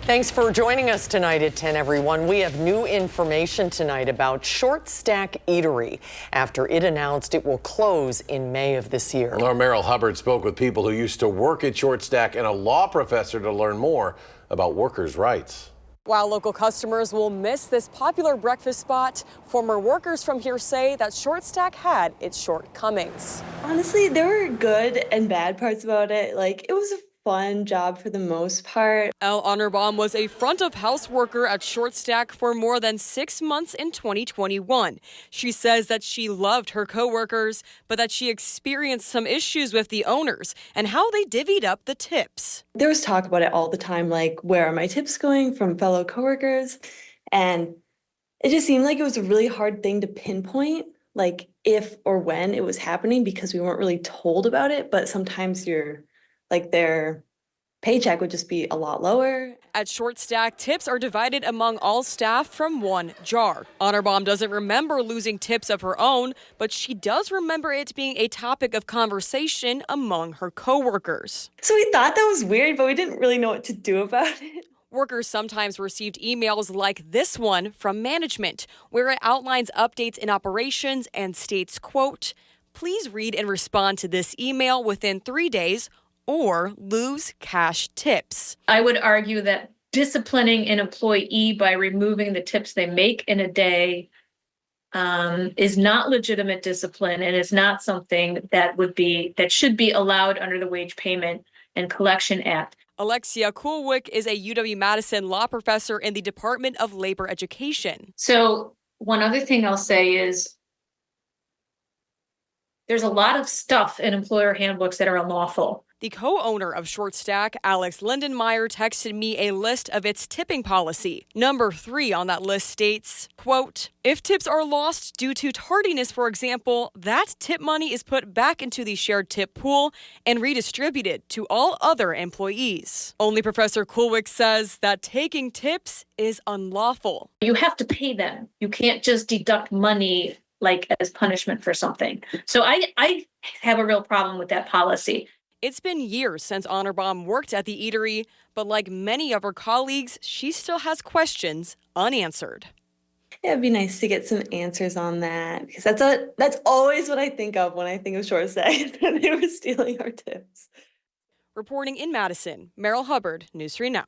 Thanks for joining us tonight at 10, everyone. We have new information tonight about Stack Eatery after it announced it will close in May of this year. Our Merrill Hubbard spoke with people who used to work at Stack and a law professor to learn more about workers' rights. While local customers will miss this popular breakfast spot, former workers from here say that Stack had its shortcomings. Honestly, there were good and bad parts about it. Like, it was a fun job for the most part. Elle Honorbaum was a front-of-house worker at Stack for more than 6 months in 2021. She says that she loved her coworkers, but that she experienced some issues with the owners and how they divvied up the tips. There was talk about it all the time, like, where are my tips going from fellow coworkers? And it just seemed like it was a really hard thing to pinpoint, like if or when it was happening, because we weren't really told about it. But sometimes their paycheck would just be a lot lower. At Stack, tips are divided among all staff from one jar. Honorbaum doesn't remember losing tips of her own, but she does remember it being a topic of conversation among her coworkers. So we thought that was weird, but we didn't really know what to do about it. Workers sometimes received emails like this one from management, where it outlines updates in operations and states, quote, "Please read and respond to this email within 3 days or lose cash tips." I would argue that disciplining an employee by removing the tips they make in a day is not legitimate discipline and is not something that should be allowed under the Wage Payment and Collection Act. Alexia Kulwick is a UW-Madison law professor in the Department of Labor Education. So one other thing I'll say is there's a lot of stuff in employer handbooks that are unlawful. The co-owner of Stack, Alex Lindenmeyer, texted me a list of its tipping policy. Number 3 on that list states, quote, "If tips are lost due to tardiness, for example, that tip money is put back into the shared tip pool and redistributed to all other employees." Only Professor Kulwick says that taking tips is unlawful. You have to pay them. You can't just deduct money like as punishment for something. So I have a real problem with that policy. It's been years since Honorbaum worked at the eatery, but like many of her colleagues, she still has questions unanswered. Yeah, it'd be nice to get some answers on that, because that's always what I think of when I think of Stack, that they were stealing our tips. Reporting in Madison, Merrill Hubbard, News 3 Now.